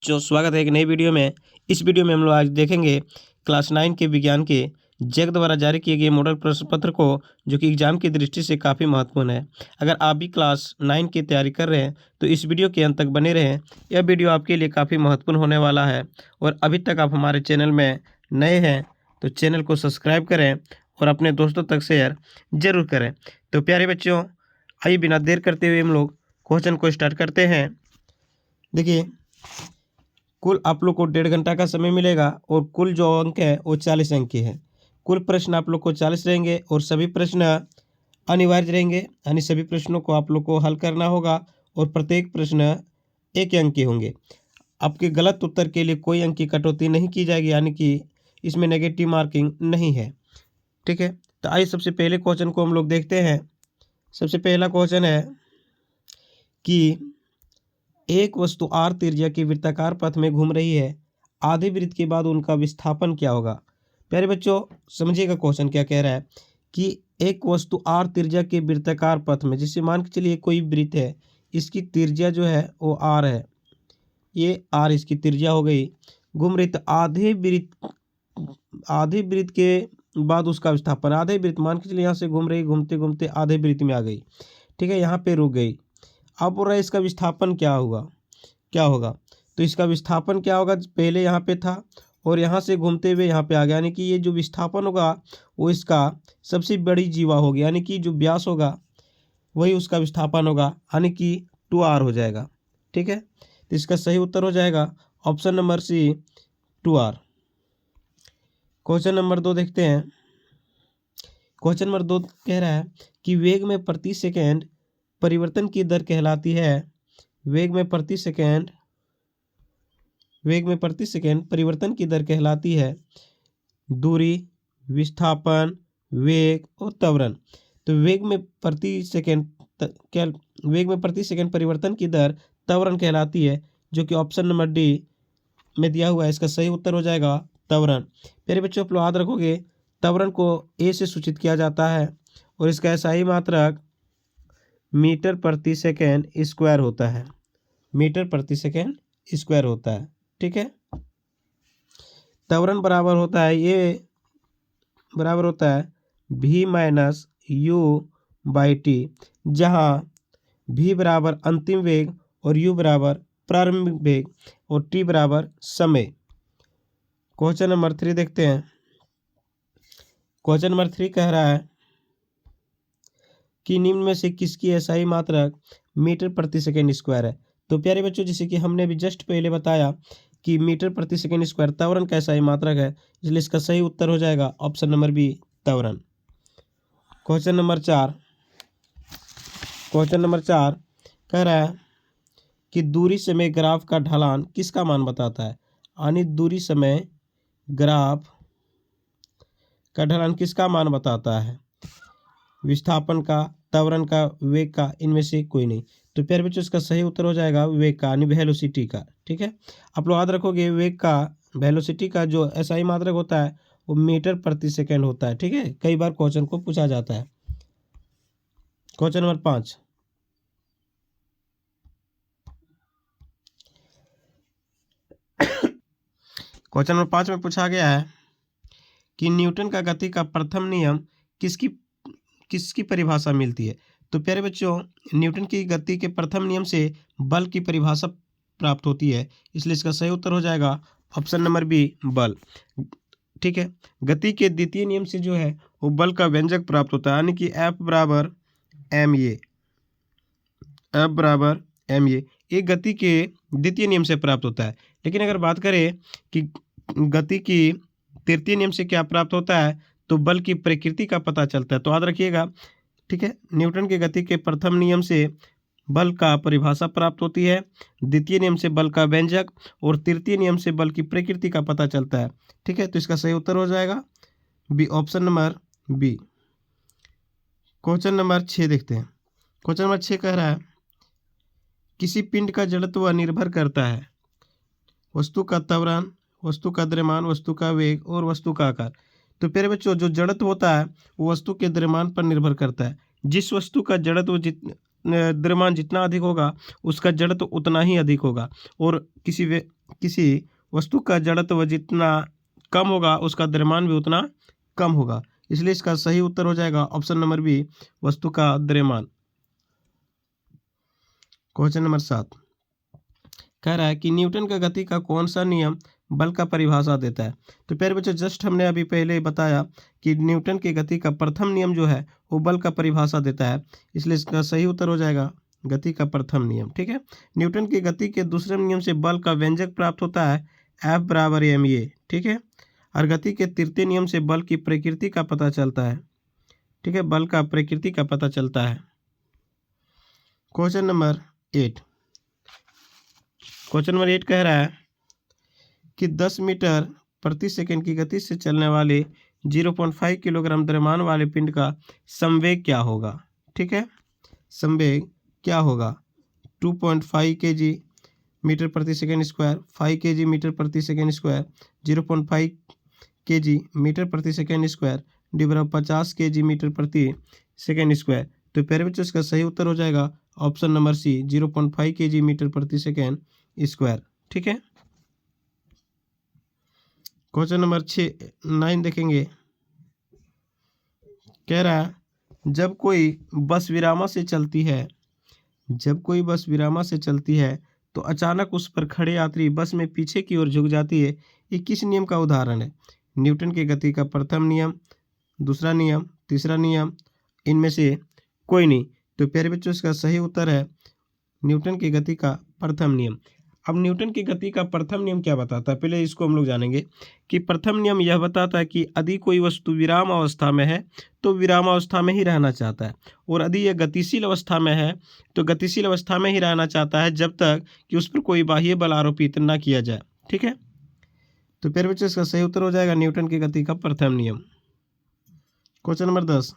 जो स्वागत है एक नई वीडियो में। इस वीडियो में हम लोग आज देखेंगे क्लास 9 के विज्ञान के जैक द्वारा जारी किए गए मॉडल प्रश्न पत्र को, जो कि एग्जाम की दृष्टि से काफ़ी महत्वपूर्ण है। अगर आप भी क्लास 9 की तैयारी कर रहे हैं तो इस वीडियो के अंत तक बने रहें। यह वीडियो आपके लिए काफ़ी महत्वपूर्ण होने वाला है। और अभी तक आप हमारे चैनल में नए हैं तो चैनल को सब्सक्राइब करें और अपने दोस्तों तक शेयर जरूर करें। तो प्यारे बच्चों, आइए बिना देर करते हुए हम लोग क्वेश्चन को स्टार्ट करते हैं। देखिए, कुल आप लोग को 1.5 घंटा का समय मिलेगा और कुल जो अंक है वो 40 अंक के हैं। कुल प्रश्न आप लोग को 40 रहेंगे और सभी प्रश्न अनिवार्य रहेंगे, यानी सभी प्रश्नों को आप लोग को हल करना होगा और प्रत्येक प्रश्न 1 अंक के होंगे। आपके गलत उत्तर के लिए कोई अंक की कटौती नहीं की जाएगी, यानी कि इसमें नेगेटिव मार्किंग नहीं है। ठीक है, तो आइए सबसे पहले क्वेश्चन को हम लोग देखते हैं। सबसे पहला क्वेश्चन है कि एक वस्तु आर त्रिज्या के वृत्ताकार पथ में घूम रही है, आधे वृत्त के बाद उनका विस्थापन क्या होगा। प्यारे बच्चों, समझिएगा क्वेश्चन क्या कह रहा है कि एक वस्तु आर त्रिज्या के वृत्ताकार पथ में, जैसे मान के चलिए कोई वृत्त है, इसकी त्रिज्या जो है वो आर है, ये आर इसकी त्रिज्या हो गई, घूम रही, तो आधे वृत्त के बाद उसका विस्थापन, आधे वृत्त मान के चलिए यहाँ से घूम रही, घूमते घूमते आधे वृत्त में आ गई। ठीक है, यहाँ पे रुक गई। अब बोल रहा है इसका विस्थापन क्या होगा। तो इसका विस्थापन क्या होगा, पहले यहाँ पे था और यहाँ से घूमते हुए यहाँ पे आ गया, यानी कि ये जो विस्थापन होगा वो इसका सबसे बड़ी जीवा होगी, यानी कि जो व्यास होगा वही उसका विस्थापन होगा, यानी कि 2r हो जाएगा। ठीक है, तो इसका सही उत्तर हो जाएगा option number C, 2r। Question number 2 देखते हैं। क्वेश्चन नंबर 2 कह रहा है कि वेग में प्रति सेकेंड परिवर्तन की दर कहलाती है, वेग में प्रति सेकेंड परिवर्तन की दर कहलाती है दूरी, विस्थापन, वेग और त्वरण। तो वेग में प्रति सेकेंड परिवर्तन की दर त्वरण कहलाती है, जो कि ऑप्शन नंबर डी में दिया हुआ है। इसका सही उत्तर हो जाएगा त्वरण। मेरे बच्चों, आप लोग याद रखोगे, त्वरण को ए से सूचित किया जाता है और इसका SI मात्रक मीटर प्रति सेकेंड स्क्वायर होता है, मीटर प्रति सेकेंड स्क्वायर होता है। ठीक है, त्वरण बराबर होता है, ये बराबर होता है v minus you by T, जहाँ v बराबर अंतिम वेग और u बराबर प्रारंभिक वेग और t बराबर समय। क्वेश्चन नंबर 3 देखते हैं। क्वेश्चन नंबर 3 कह रहा है कि निम्न में से किसकी SI मात्रक मीटर प्रति सेकेंड स्क्वायर है। तो प्यारे बच्चों, जैसे कि हमने अभी जस्ट पहले बताया कि मीटर प्रति सेकेंड स्क्वायर त्वरण का SI मात्रक है, इसलिए इसका सही उत्तर हो जाएगा ऑप्शन नंबर बी, त्वरण। क्वेश्चन नंबर 4 कह रहा है कि दूरी समय ग्राफ का ढलान किसका मान बताता है, यानी दूरी समय ग्राफ का ढलान किसका मान बताता है, विस्थापन का, त्वरण का, वेग का, इनमें से कोई नहीं। तो प्यारे बच्चों, इसका सही उत्तर हो जाएगा वेग का, यानी वेलोसिटी का। ठीक है, आप लोग याद रखोगे, वेग का, वेलोसिटी का जो SI मात्रक होता है वो मीटर प्रति सेकेंड होता है। ठीक है, कई बार क्वेश्चन को पूछा जाता है। क्वेश्चन नंबर 5 क्वेश्चन नंबर 5 में पूछा गया है कि न्यूटन का गति का प्रथम नियम किसकी परिभाषा मिलती है। तो प्यारे बच्चों, न्यूटन की गति के प्रथम नियम से बल की परिभाषा प्राप्त होती है, इसलिए इसका सही उत्तर हो जाएगा ऑप्शन नंबर बी, बल। ठीक है, गति के द्वितीय नियम से जो है वो बल का व्यंजक प्राप्त होता है, यानी कि F बराबर ma, ये गति के द्वितीय नियम से प्राप्त होता है। लेकिन अगर बात करें कि गति की तृतीय नियम से क्या प्राप्त होता है, तो बल की प्रकृति का पता चलता है। तो याद रखिएगा। ठीक है, न्यूटन के गति के प्रथम नियम से बल का परिभाषा प्राप्त होती है, द्वितीय नियम से बल का व्यंजक और तृतीय नियम से बल की प्रकृति का पता चलता है। ठीक है, तो इसका सही उत्तर हो जाएगा B, option number B. Question number 6 देखते हैं। क्वेश्चन नंबर 6 कह रहा है किसी पिंड का जड़त्व निर्भर करता है वस्तु का त्वरण, वस्तु का द्रव्यमान, वस्तु का वेग और वस्तु का आकार। तो प्यारे बच्चों, जो जड़त्व होता है वो वस्तु के द्रव्यमान पर निर्भर करता है। जिस वस्तु का जड़त्व द्रव्यमान जितना अधिक होगा उसका जड़त्व उतना ही अधिक होगा, और किसी वस्तु का जड़त्व जितना कम होगा उसका द्रव्यमान भी उतना कम होगा, इसलिए इसका सही उत्तर हो जाएगा ऑप्शन नंबर बी, वस्तु का द्रव्यमान। क्वेश्चन नंबर 7 कह रहा है कि न्यूटन का गति का कौन सा नियम बल का परिभाषा देता है। तो प्यारे बच्चों, जस्ट हमने अभी पहले बताया कि न्यूटन की गति का प्रथम नियम जो है वो बल का परिभाषा देता है, इसलिए इसका सही उत्तर हो जाएगा गति का प्रथम नियम। ठीक है, न्यूटन की गति के दूसरे नियम से बल का व्यंजक प्राप्त होता है F बराबर ma। ठीक है, और गति के तृतीय नियम से बल की प्रकृति का पता चलता है। ठीक है, बल का प्रकृति का पता चलता है। क्वेश्चन नंबर 8 कह रहा है कि 10 मीटर प्रति सेकंड की गति से चलने वाले 0.5 किलोग्राम द्रव्यमान वाले पिंड का संवेग क्या होगा। ठीक है, संवेग क्या होगा 2.5 kg मीटर प्रति सेकंड स्क्वायर, 5 kg मीटर प्रति सेकंड स्क्वायर, 0.5 kg मीटर प्रति second square divide 50 kg metre प्रति सेकंड स्क्वायर। तो प्यारे बच्चों, इसका सही उत्तर हो जाएगा option number C, 0.5 kg metre प्रति सेकंड स्क्वायर। ठीक है, क्वेश्चन नंबर 9 देखेंगे। कह रहा है जब कोई बस विरामा से चलती है तो अचानक उस पर खड़े यात्री बस में पीछे की ओर झुक जाती है, ये किस नियम का उदाहरण है। न्यूटन की गति का प्रथम नियम, दूसरा नियम, तीसरा नियम, इनमें से कोई नहीं। तो प्यारे बच्चों, इसका सही उत्तर है न्यूटन की गति का प्रथम नियम। अब न्यूटन की गति का प्रथम नियम क्या बताता है, पहले इसको हम लोग जानेंगे कि प्रथम नियम यह बताता है कि यदि कोई वस्तु विराम अवस्था में है तो विराम अवस्था में ही रहना चाहता है, और यदि यह गतिशील अवस्था में है तो गतिशील अवस्था में ही रहना चाहता है जब तक कि उस पर कोई बाह्य बल आरोपित न किया जाए। ठीक है, तो फिर बच्चों इसका सही उत्तर हो जाएगा न्यूटन की गति का प्रथम नियम। क्वेश्चन नंबर 10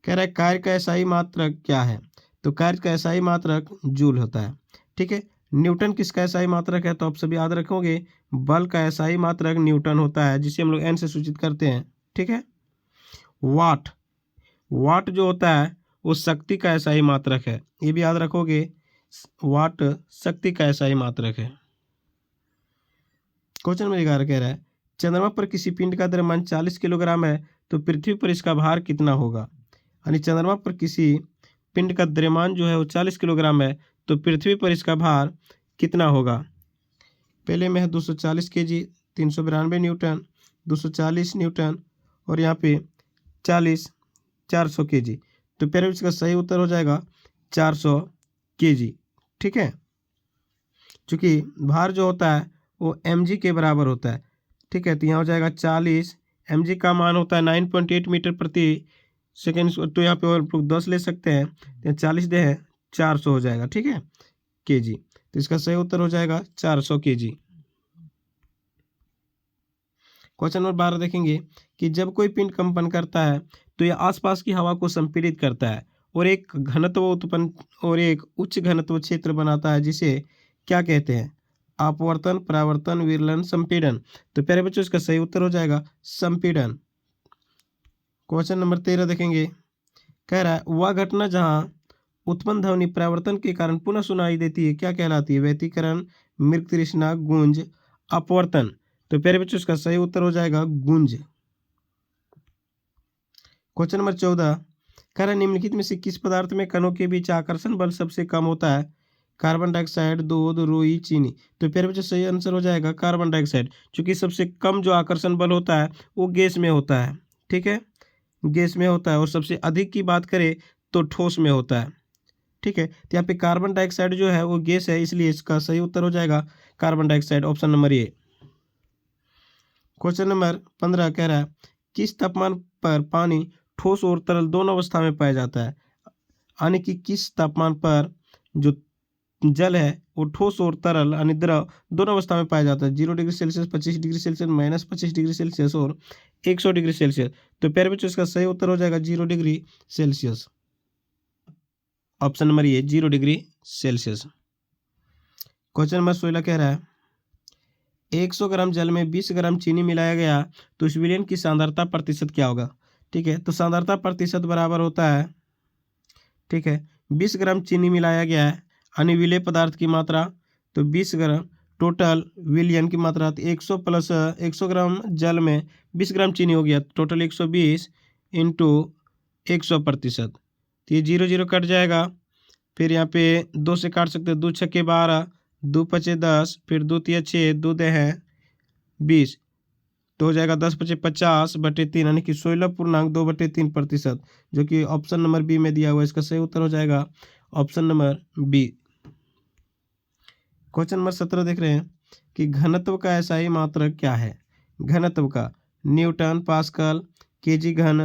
कह रहा है कार्य का एसआई मात्रक क्या है। तो कार्य का एसआई मात्रक जूल होता है। ठीक है, न्यूटन किसका एसआई मात्रक है, तो आप सभी याद रखोगे बल का एसआई मात्रक न्यूटन होता है, जिसे हम लोग एन से सूचित करते हैं। ठीक है, वाट जो होता है वो शक्ति का एसआई मात्रक है, ये भी याद रखोगे, वाट शक्ति का एसआई मात्रक है। क्वेश्चन नंबर 11 कह रहा है चंद्रमा पर किसी पिंड का द्रव्यमान 40 किलोग्राम है तो पृथ्वी पर इसका भार कितना होगा। यानी चंद्रमा पर किसी पिंड का द्रव्यमान जो है वो 40 किलोग्राम है तो पृथ्वी पर इसका भार कितना होगा। पहले में है 240 kg, 392 न्यूटन, 240 न्यूटन और यहाँ पे 400 kg। तो पहले इसका सही उत्तर हो जाएगा 400 kg। ठीक है, चूँकि भार जो होता है वो mg के बराबर होता है। ठीक है, तो यहाँ हो जाएगा 40, mg का मान होता है 9.8 मीटर प्रति सेकेंड, तो यहाँ पे और 10 ले सकते हैं, तो 40 दे हैं 400 हो जाएगा। ठीक है, kg, तो इसका सही उत्तर हो जाएगा 400 kg। क्वेश्चन नंबर 12 देखेंगे कि जब कोई पिंड कंपन करता है तो यह आसपास की हवा को संपीड़ित करता है और एक उच्च घनत्व क्षेत्र बनाता है, जिसे क्या कहते हैं, अपवर्तन, परावर्तन, विरलन, संपीड़न। तो प्यारे बच्चों, इसका सही उत्तर हो जाएगा संपीड़न। क्वेश्चन नंबर 13 देखेंगे। कह रहा है वह घटना जहां उत्पन्न ध्वनि परावर्तन के कारण पुनः सुनाई देती है क्या कहलाती है। व्यतिकरण, मृग तृष्णा, गूंज, अपवर्तन। तो प्यारे बच्चों, इसका सही उत्तर हो जाएगा गूंज। क्वेश्चन नंबर 14 कह रहा है निम्नलिखित में से किस पदार्थ में कणों के बीच आकर्षण बल सबसे कम होता है। कार्बन डाइऑक्साइड, दूध, रुई, चीनी। तो प्यारे बच्चों, सही आंसर हो जाएगा कार्बन डाइऑक्साइड, क्योंकि सबसे कम जो आकर्षण बल होता है वो गैस में होता है। ठीक है, गैस में होता है, और सबसे अधिक की बात करें तो ठोस में होता है। ठीक है, तो यहाँ पे कार्बन डाइऑक्साइड जो है वो गैस है, इसलिए इसका सही उत्तर हो जाएगा carbon dioxide, option number A. Question number 15 कह रहा है किस तापमान पर पानी ठोस और तरल दोनों अवस्था में पाया जाता है। यानी कि किस तापमान पर जो जल है वो ठोस और तरल यानी द्रव दोनों अवस्था में पाया जाता है। 0 degree Celsius, 25 degree Celsius, -25 degree Celsius और 100 डिग्री सेल्सियस। तो प्यारे बच्चों, इसका सही उत्तर हो जाएगा 0 degree Celsius, option number A 0 degree Celsius. Question number 16 कह रहा है 100 ग्राम जल में 20 ग्राम चीनी मिलाया गया तो उस विलयन की सांद्रता प्रतिशत क्या होगा। ठीक है, तो सांद्रता प्रतिशत बराबर होता है, ठीक है, 20 ग्राम चीनी मिलाया गया है यानी विलेय पदार्थ की मात्रा, तो 20 ग्राम टोटल विलियन की मात्रा, तो 100 प्लस 100 ग्राम जल में 20 ग्राम चीनी हो गया, टोटल 120 इंटू 100%। तो ये 0 0 कट जाएगा। फिर यहाँ पे 2 से काट सकते हैं, 2 छक्के 12, 2 पचे 10, फिर 2 तिया 6, 2 दे हैं 20, तो हो जाएगा 10 पचे 50/3, यानी कि 16.2/3%, जो कि ऑप्शन नंबर बी में दिया हुआ है। इसका सही उत्तर हो जाएगा option number B. Question number 17 देख रहे हैं कि घनत्व का एसआई मात्रक क्या है। घनत्व का न्यूटन, पास्कल, केजी घन,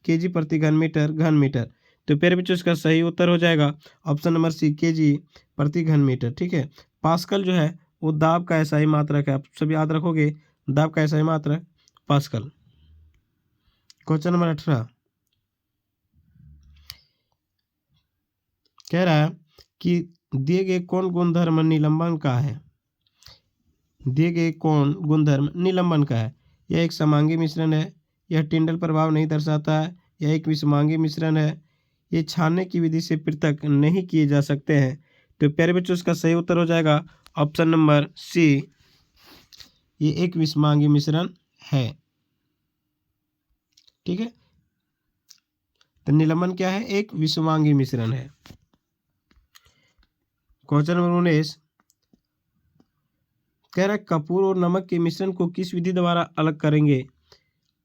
केजी प्रति घन मीटर, घन मीटर। तो प्यारे बच्चों इसका सही उत्तर हो जाएगा ऑप्शन नंबर सी, केजी प्रति घन मीटर। ठीक है, पास्कल जो है वो दाब का एसआई मात्रक है, आप सभी याद रखोगे, दाब का एसआई मात्रक पास्कल। क्वेश्चन नंबर 18 कह रहा है कि दिए गए कौन गुणधर्म निलंबन का है। दिए गए कौन गुणधर्म निलंबन का है। यह एक समांगी मिश्रण है, यह टिंडल प्रभाव नहीं दर्शाता है, यह एक विषमांगी मिश्रण है, ये छानने की विधि से पृथक नहीं किए जा सकते हैं। तो प्यारे बच्चों इसका सही उत्तर हो जाएगा ऑप्शन नंबर सी, ये एक विषमांगी मिश्रण है। ठीक है, तो निलंबन क्या है, एक विषमांगी मिश्रण है। क्वेश्चन नंबर 19 कह रहा है कपूर और नमक के मिश्रण को किस विधि द्वारा अलग करेंगे।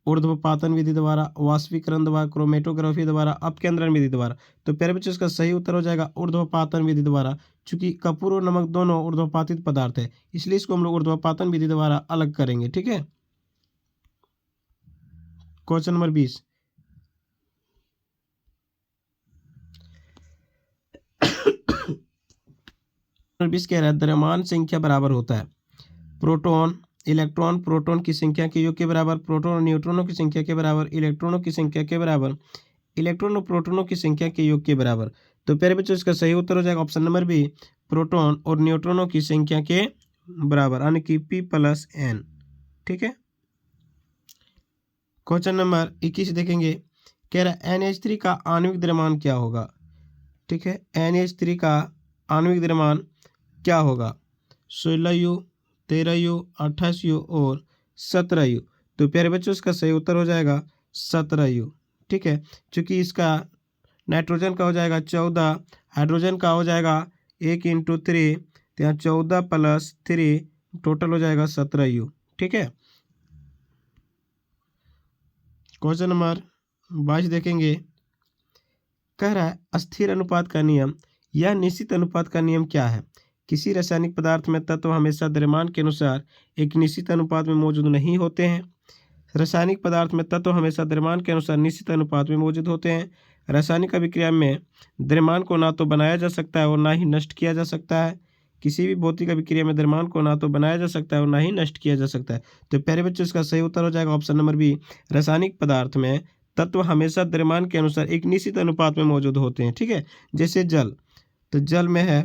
ऊर्ध्वपातन विधि द्वारा, वाष्पीकरण द्वारा, क्रोमेटोग्राफी द्वारा, अपकेंद्रण विधि द्वारा। तो प्यारे बच्चों इसका सही उत्तर हो जाएगा ऊर्ध्वपातन विधि द्वारा। चूंकि कपूर और नमक दोनों ऊर्ध्वपातित पदार्थ है, इसलिए इसको हम लोग ऊर्ध्वपातन विधि द्वारा अलग करेंगे। ठीक है, क्वेश्चन नंबर 20 कह रहा है द्रव्यमान संख्या बराबर होता है प्रोटॉन, इलेक्ट्रॉन, प्रोटॉन की संख्या के योग के बराबर, प्रोटॉन और न्यूट्रॉनों की संख्या के बराबर, इलेक्ट्रॉनों की संख्या के बराबर, इलेक्ट्रॉन और प्रोटॉनों की संख्या के योग के बराबर। तो प्यारे बच्चों इसका सही उत्तर हो जाएगा ऑप्शन नंबर बी, प्रोटॉन और न्यूट्रॉनों की संख्या के बराबर, यानी कि P+N। ठीक है, क्वेश्चन नंबर 21 देखेंगे, कह रहा है NH3 का आणविक द्रव्यमान क्या होगा। ठीक है, NH3 का आणविक द्रव्यमान क्या होगा, 16U, 13U, 28U और 17U। तो प्यारे बच्चों इसका सही उत्तर हो जाएगा 17U। ठीक है, क्योंकि इसका नाइट्रोजन का हो जाएगा 14, हाइड्रोजन का हो जाएगा 1 × 3, तो यहाँ 14 + 3 टोटल हो जाएगा 17U। ठीक है, क्वेश्चन नंबर 22 देखेंगे, कह रहा है अस्थिर अनुपात का नियम या निश्चित अनुपात का नियम क्या है। किसी रासायनिक पदार्थ में तत्व हमेशा द्रव्यमान के अनुसार एक निश्चित अनुपात में मौजूद नहीं होते हैं। रासायनिक पदार्थ में तत्व हमेशा द्रव्यमान के अनुसार निश्चित अनुपात में मौजूद होते हैं। रासायनिक अभिक्रिया में द्रव्यमान को ना तो बनाया जा सकता है और ना ही नष्ट किया जा सकता है। किसी भी भौतिक अभिक्रिया में द्रव्यमान को ना तो बनाया जा सकता है और ना ही नष्ट किया जा सकता है। तो प्यारे बच्चों इसका सही उत्तर हो जाएगा ऑप्शन नंबर बी, रासायनिक पदार्थ में तत्व हमेशा द्रव्यमान के अनुसार एक निश्चित अनुपात में मौजूद होते हैं। ठीक है, जैसे जल, तो जल में है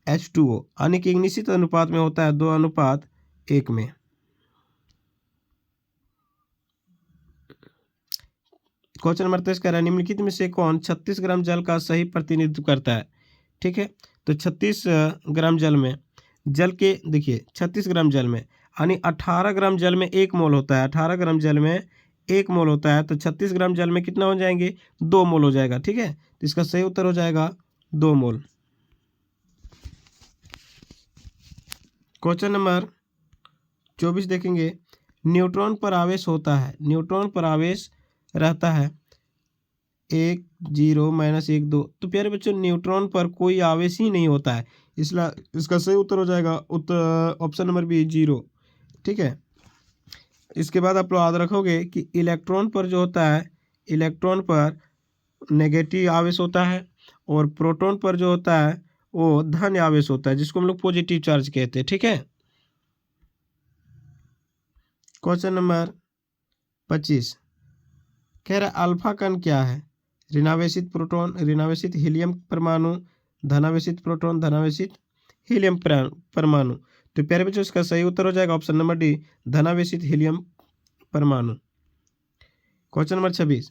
H2O, यानी कि एक निश्चित अनुपात में होता है 2:1 में। क्वेश्चन नंबर 23 कह रहा है निम्नलिखित में से कौन 36 ग्राम जल का सही प्रतिनिधित्व करता है। ठीक है, तो 36 ग्राम जल में, जल के देखिए 36 ग्राम जल में, यानी 18 ग्राम जल में 1 मोल होता है, 18 ग्राम जल में 1 मोल होता है, तो 36 ग्राम जल में कितना हो जाएंगे, 2 मोल हो जाएगा। ठीक है, तो इसका सही उत्तर हो जाएगा 2 मोल। क्वेश्चन नंबर 24 देखेंगे, न्यूट्रॉन पर आवेश होता है, न्यूट्रॉन पर आवेश रहता है 1 0 -1 2। तो प्यारे बच्चों न्यूट्रॉन पर कोई आवेश ही नहीं होता है, इसलिए इसका सही उत्तर हो जाएगा ऑप्शन नंबर बी, 0। ठीक है, इसके बाद आप लोग याद रखोगे कि इलेक्ट्रॉन पर जो होता है, इलेक्ट्रॉन पर नेगेटिव आवेश होता है और प्रोटॉन पर जो होता है वो धन आवेश होता है, जिसको हम लोग पॉजिटिव चार्ज कहते हैं। ठीक है, क्वेश्चन नंबर 25 कह रहा है अल्फा कण क्या है। ऋणावेशित प्रोटॉन, ऋणावेशित हीलियम परमाणु, धनावेशित प्रोटॉन, धनावेशित हीलियम परमाणु। तो प्यारे बच्चों इसका सही उत्तर हो जाएगा ऑप्शन नंबर डी, धनावेशित हीलियम परमाणु। क्वेश्चन नंबर 26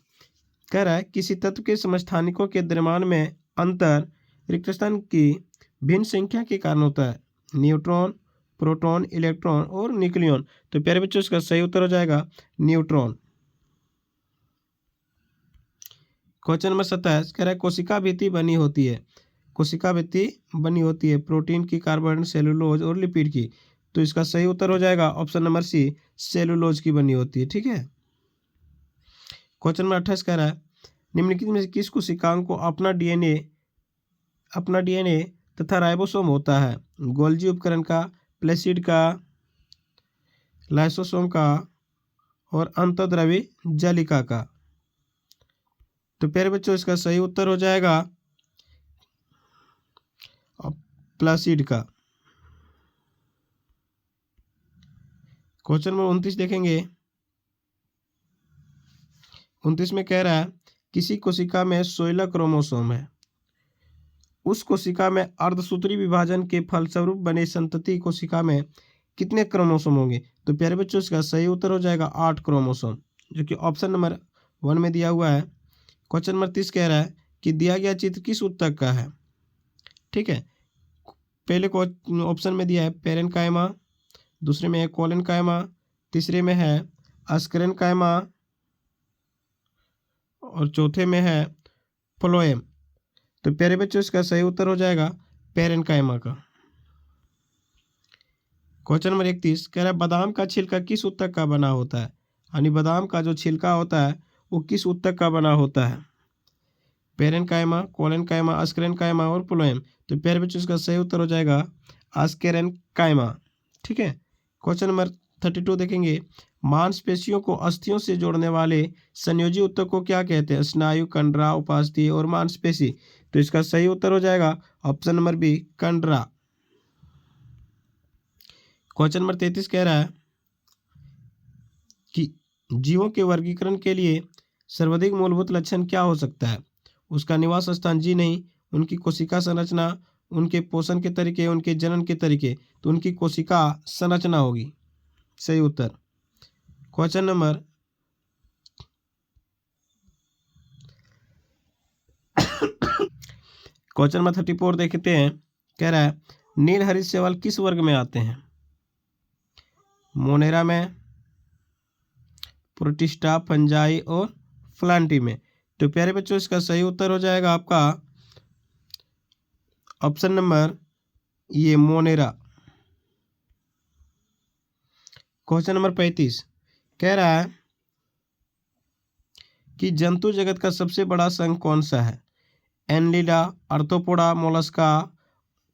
कह रहा है किसी तत्व के समस्थानिकों के द्रव्यमान में अंतर रिक्त स्थान की भिन्न संख्या के कारण होता है। न्यूट्रॉन, प्रोटॉन, इलेक्ट्रॉन और न्यूक्लियन। तो प्यारे बच्चों इसका सही उत्तर हो जाएगा न्यूट्रॉन। क्वेश्चन नंबर 27 कह रहा है कोशिका भित्ति बनी होती है, कोशिका भित्ति बनी होती है प्रोटीन की, कार्बोहाइड्रेट, सेलुलोज और लिपिड की। तो इसका सही उत्तर हो जाएगा ऑप्शन नंबर सी, सेलुलोज की बनी होती है। ठीक है। क्वेश्चन नंबर 28 कह रहा है निम्नलिखित में से किस कोशिकांग को अपना डीएनए तथा राइबोसोम होता है? गोल्जी उपकरण का, प्लेसिड का, लाइसोसोम का और अंतर्द्रव्य जालिका का। तो प्यारे बच्चों इसका सही उत्तर हो जाएगा प्लासिड का। क्वेश्चन नंबर 29 देखेंगे। 29 में कह रहा है किसी कोशिका में 16 क्रोमोसोम है, उस कोशिका में अर्धसूत्री विभाजन के फलस्वरूप बने संतति कोशिका में कितने क्रोमोसोम होंगे? तो प्यारे बच्चों इसका सही उत्तर हो जाएगा 8 क्रोमोसोम, जो कि ऑप्शन नंबर 1 में दिया हुआ है। क्वेश्चन नंबर 30 कह रहा है कि दिया गया चित्र किस ऊतक का है? ठीक है। पहले ऑप्शन में दिया है पेरेन्काइमा, दूसरे में है कोलेनकाइमा, तीसरे में है अस्करेनकाइमा और चौथे में है फ्लोएम। तो प्यारे बच्चों इसका सही उत्तर हो जाएगा पेरेन्काइमा का। क्वेश्चन नंबर 31 कह रहा है बादाम का छिलका किस ऊतक का बना होता है? यानी बादाम का जो छिलका होता है वो किस ऊतक का बना होता है? पेरेन्काइमा, कोलेनकाइमा, अस्करेनकाइमा और फ्लोएम। तो प्यारे बच्चों इसका सही उत्तर हो जाएगा अस्करेनकाइमा। ठीक है। क्वेश्चन नंबर 32 देखेंगे मांसपेशियों को अस्थियों से जोड़ने वाले संयोजी ऊतक को क्या कहते हैं? स्नायु, कंडरा, उपास्थि और मांसपेशी। तो इसका सही उत्तर हो जाएगा option number B, कंडरा। Question number 33 कह रहा है कि जीवों के वर्गीकरण के लिए सर्वाधिक मूलभूत लक्षण क्या हो सकता है? उसका निवास स्थान जी नहीं, उनकी कोशिका संरचना, उनके पोषण के तरीके, उनके जनन के तरीके। तो उनकी कोशिका संरचना होगी सही उत्तर। क्वेश्चन नंबर क्वेश्चन नंबर 34 देखते हैं। कह रहा है नीलहरित शैवाल किस वर्ग में आते हैं? मोनेरा में, प्रोटिस्टा, फंजाई और फ्लांटी में। तो प्यारे बच्चों इसका सही उत्तर हो जाएगा आपका ऑप्शन नंबर ये मोनेरा। क्वेश्चन नंबर 35 कह रहा है कि जंतु जगत का सबसे बड़ा संघ कौन सा है? एनलिडा, आर्थ्रोपोडा, मोलस्का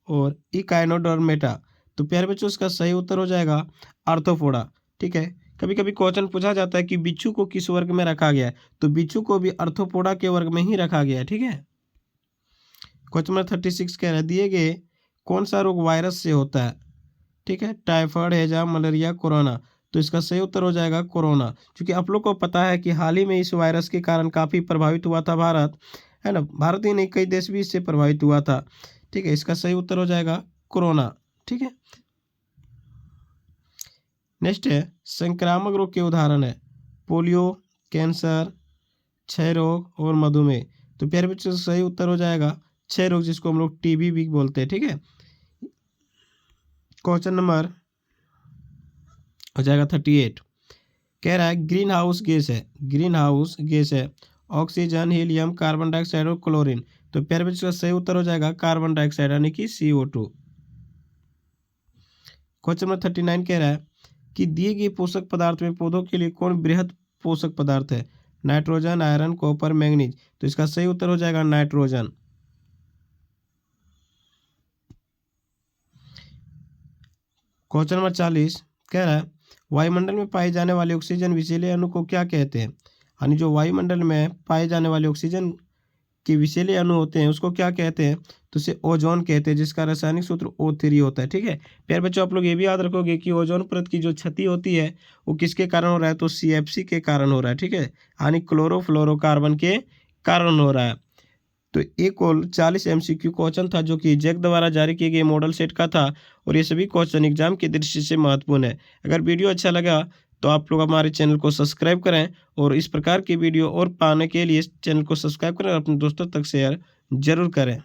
और इकाइनोडर्मेटा। तो प्यारे बच्चों इसका सही उत्तर हो जाएगा आर्थ्रोपोडा। ठीक है। कभी कभी क्वेश्चन पूछा जाता है कि बिच्छू को किस वर्ग में रखा गया है, तो बिच्छू को भी आर्थ्रोपोडा के वर्ग में ही रखा गया है। ठीक है। क्वेश्चन नंबर 36 कह रहा है दिए गए कौन सा रोग वायरस से होता है? ठीक है। टाइफाइड, हैजा, मलेरिया, कोरोना। तो इसका सही उत्तर हो जाएगा कोरोना, क्योंकि आप लोग को पता है कि हाल ही में इस वायरस के कारण काफ़ी प्रभावित हुआ था भारत, है ना। भारत ही नहीं कई देश भी इससे प्रभावित हुआ था। ठीक है। इसका सही उत्तर हो जाएगा कोरोना। ठीक है। नेक्स्ट है संक्रामक रोग के उदाहरण है पोलियो, कैंसर, क्षय रोग और मधुमेह। तो प्यारे बच्चों सही उत्तर हो जाएगा क्षय रोग, जिसको हम लोग टीबी भी बोलते हैं। ठीक है। क्वेश्चन नंबर हो जाएगा 38 कह रहा है ग्रीन हाउस गैस है, ग्रीन हाउस गैस है ऑक्सीजन, हीलियम, कार्बन डाइऑक्साइड और क्लोरीन। तो प्यारे बच्चों का सही उत्तर हो जाएगा कार्बन डाइऑक्साइड यानी कि CO2। क्वेश्चन नंबर 39 कह रहा है कि दिए गए पोषक पदार्थ में पौधों के लिए कौन बृहद पोषक पदार्थ है? Nitrogen, iron, copper, manganese. तो इसका सही उत्तर हो जाएगा नाइट्रोजन। क्वेश्चन नंबर 40 कह रहा है वायुमंडल में पाए जाने वाले ऑक्सीजन विषैले अणु को क्या कहते हैं? यानी जो वायुमंडल में पाए जाने वाले ऑक्सीजन के विषैले अणु होते हैं उसको क्या कहते हैं? तो उसे ओजोन कहते हैं, जिसका रासायनिक सूत्र O3 होता है। ठीक है। प्यारे बच्चों आप लोग ये भी याद रखोगे कि ओजोन परत की जो क्षति होती है वो किसके कारण हो रहा है? तो CFC के कारण हो रहा है। ठीक है। यानी क्लोरोफ्लोरोकार्बन के कारण हो रहा है। तो एक और 40 MCQ क्वेश्चन था जो कि जैक द्वारा जारी किए गए मॉडल सेट का था, और ये सभी क्वेश्चन एग्जाम की दृष्टि से महत्वपूर्ण है। अगर वीडियो अच्छा लगा तो आप लोग हमारे चैनल को सब्सक्राइब करें, और इस प्रकार की वीडियो और पाने के लिए चैनल को सब्सक्राइब करें और अपने दोस्तों तक शेयर जरूर करें।